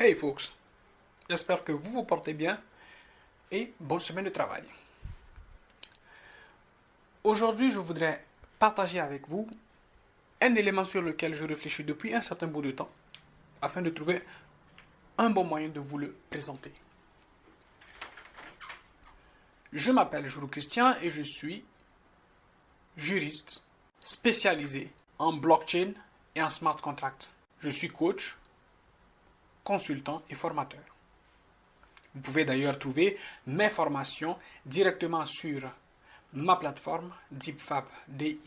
Hey folks, j'espère que vous vous portez bien et bonne semaine de travail. Aujourd'hui, je voudrais partager avec vous un élément sur lequel je réfléchis depuis un certain bout de temps afin de trouver un bon moyen de vous le présenter. Je m'appelle Jourou Christian et je suis juriste spécialisé en blockchain et en smart contract. Je suis coach, consultant et formateur. Vous pouvez d'ailleurs trouver mes formations directement sur ma plateforme dipfab.com.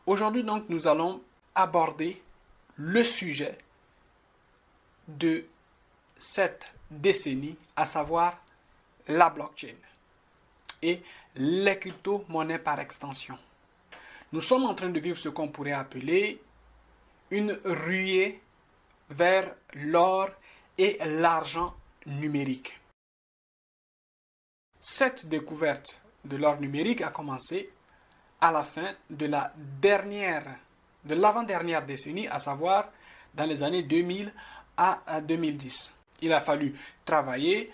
Aujourd'hui donc nous allons aborder le sujet de cette décennie, à savoir la blockchain et les crypto-monnaies par extension. Nous sommes en train de vivre ce qu'on pourrait appeler une ruée vers l'or et l'argent numérique. Cette découverte de l'or numérique a commencé à la fin de l'avant-dernière décennie, à savoir dans les années 2000 à 2010. Il a fallu travailler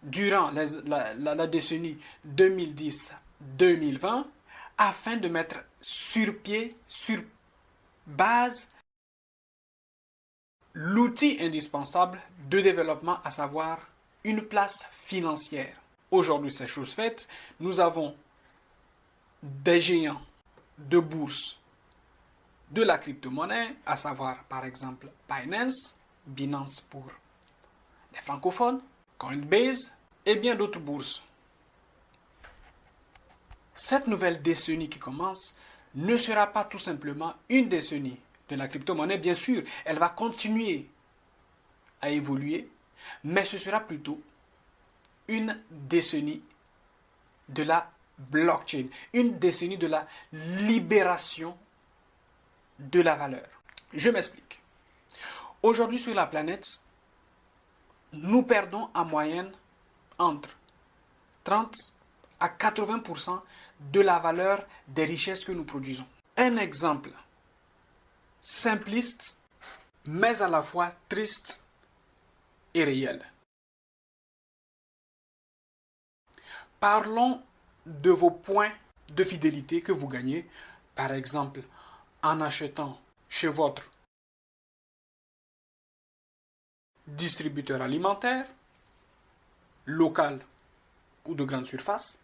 durant la décennie 2010-2020 afin de mettre sur pied, sur base, l'outil indispensable de développement, à savoir une place financière. Aujourd'hui, c'est chose faite. Nous avons des géants de bourse de la crypto-monnaie, à savoir par exemple Binance pour les francophones, Coinbase et bien d'autres bourses. Cette nouvelle décennie qui commence ne sera pas tout simplement une décennie de la crypto-monnaie. Bien sûr, elle va continuer à évoluer, mais ce sera plutôt une décennie de la blockchain, une décennie de la libération de la valeur. Je m'explique. Aujourd'hui sur la planète, nous perdons en moyenne entre 30 à 80% de la valeur des richesses que nous produisons. Un exemple simpliste, mais à la fois triste et réel. Parlons de vos points de fidélité que vous gagnez, par exemple en achetant chez votre distributeur alimentaire, local ou de grande surface,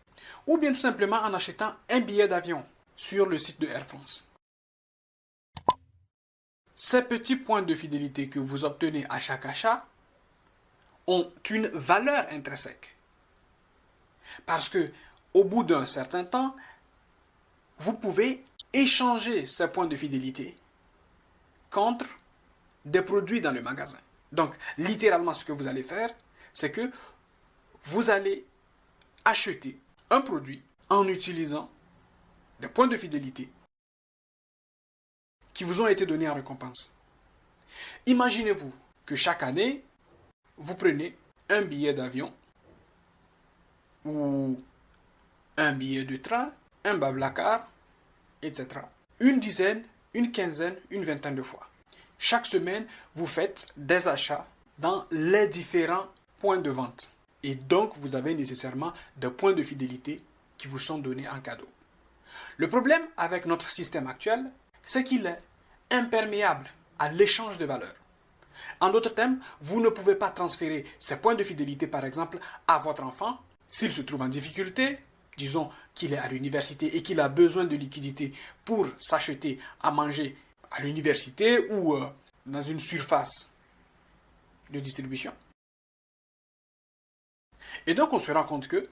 ou bien tout simplement en achetant un billet d'avion sur le site de Air France. Ces petits points de fidélité que vous obtenez à chaque achat ont une valeur intrinsèque. Parce que au bout d'un certain temps, vous pouvez échanger ces points de fidélité contre des produits dans le magasin. Donc, littéralement, ce que vous allez faire, c'est que vous allez acheter un produit en utilisant des points de fidélité qui vous ont été donnés en récompense. Imaginez-vous que chaque année, vous prenez un billet d'avion ou un billet de train, un Blablacar, etc. Une dizaine, une quinzaine, une vingtaine de fois. Chaque semaine, vous faites des achats dans les différents points de vente. Et donc, vous avez nécessairement des points de fidélité qui vous sont donnés en cadeau. Le problème avec notre système actuel, c'est qu'il est imperméable à l'échange de valeurs. En d'autres termes, vous ne pouvez pas transférer ces points de fidélité, par exemple, à votre enfant s'il se trouve en difficulté, disons qu'il est à l'université et qu'il a besoin de liquidité pour s'acheter à manger à l'université ou dans une surface de distribution. Et donc on se rend compte que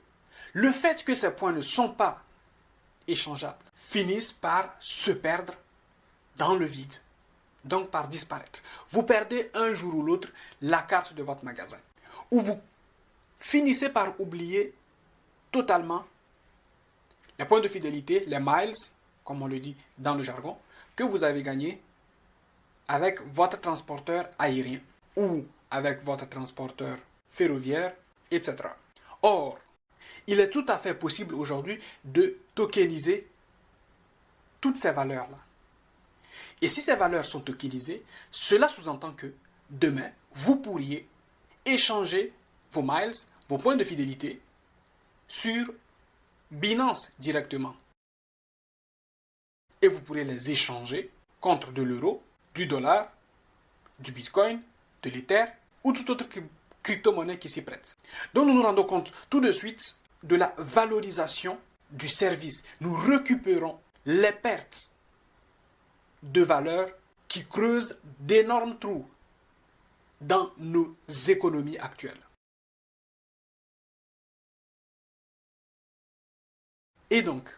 le fait que ces points ne sont pas échangeables finissent par se perdre dans le vide, donc par disparaître. Vous perdez un jour ou l'autre la carte de votre magasin, ou vous finissez par oublier totalement les points de fidélité, les miles, comme on le dit dans le jargon, que vous avez gagnés avec votre transporteur aérien ou avec votre transporteur ferroviaire, etc. Or, il est tout à fait possible aujourd'hui de tokeniser toutes ces valeurs-là. Et si ces valeurs sont tokenisées, cela sous-entend que demain, vous pourriez échanger vos miles, vos points de fidélité sur Binance directement. Et vous pourrez les échanger contre de l'euro, du dollar, du bitcoin, de l'ether ou toute autre crypto-monnaie qui s'y prête. Donc nous nous rendons compte tout de suite de la valorisation du service. Nous récupérons les pertes de valeur qui creusent d'énormes trous dans nos économies actuelles. Et donc,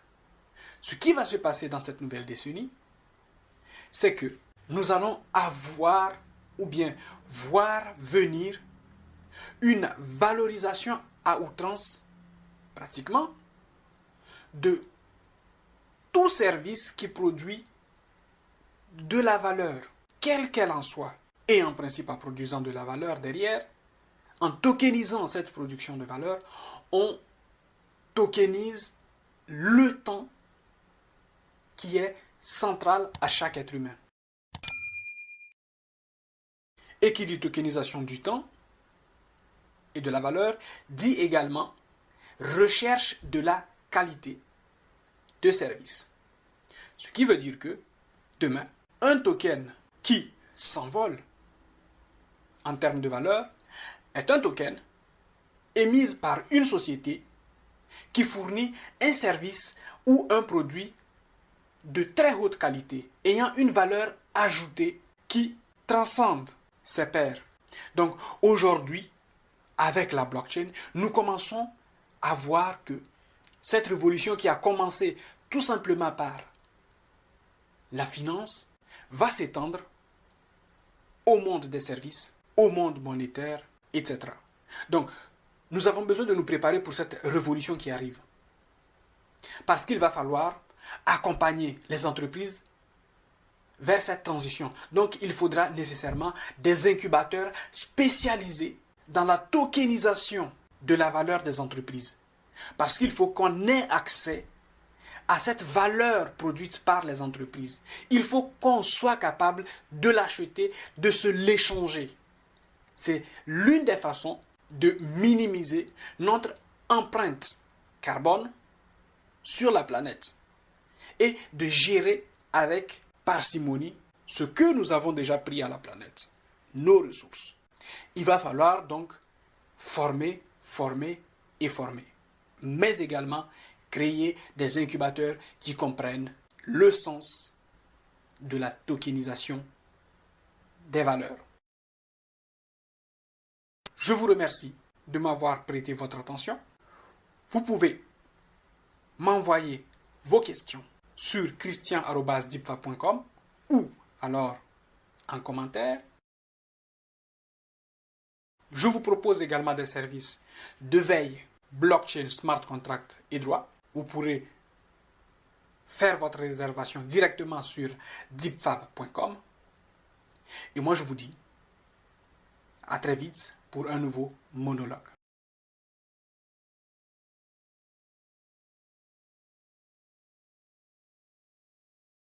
ce qui va se passer dans cette nouvelle décennie, c'est que nous allons avoir ou bien voir venir une valorisation à outrance, pratiquement, de tout service qui produit de la valeur, quelle qu'elle en soit, et en principe en produisant de la valeur derrière, en tokenisant cette production de valeur, on tokenise le temps qui est central à chaque être humain. Et qui dit tokenisation du temps et de la valeur, dit également recherche de la qualité de service. Ce qui veut dire que demain, un token qui s'envole en termes de valeur est un token émis par une société qui fournit un service ou un produit de très haute qualité, ayant une valeur ajoutée qui transcende ses pairs. Donc aujourd'hui, avec la blockchain, nous commençons à voir que cette révolution qui a commencé tout simplement par la finance va s'étendre au monde des services, au monde monétaire, etc. Donc, nous avons besoin de nous préparer pour cette révolution qui arrive. Parce qu'il va falloir accompagner les entreprises vers cette transition. Donc, il faudra nécessairement des incubateurs spécialisés dans la tokenisation de la valeur des entreprises. Parce qu'il faut qu'on ait accès à cette valeur produite par les entreprises. Il faut qu'on soit capable de l'acheter, de se l'échanger. C'est l'une des façons de minimiser notre empreinte carbone sur la planète et de gérer avec parcimonie ce que nous avons déjà pris à la planète, nos ressources. Il va falloir donc former, mais également créer des incubateurs qui comprennent le sens de la tokenisation des valeurs. Je vous remercie de m'avoir prêté votre attention. Vous pouvez m'envoyer vos questions sur christian@deepfa.com ou alors en commentaire. Je vous propose également des services de veille, blockchain, smart contract et droit. Vous pourrez faire votre réservation directement sur deepfab.com. Et moi, je vous dis à très vite pour un nouveau monologue.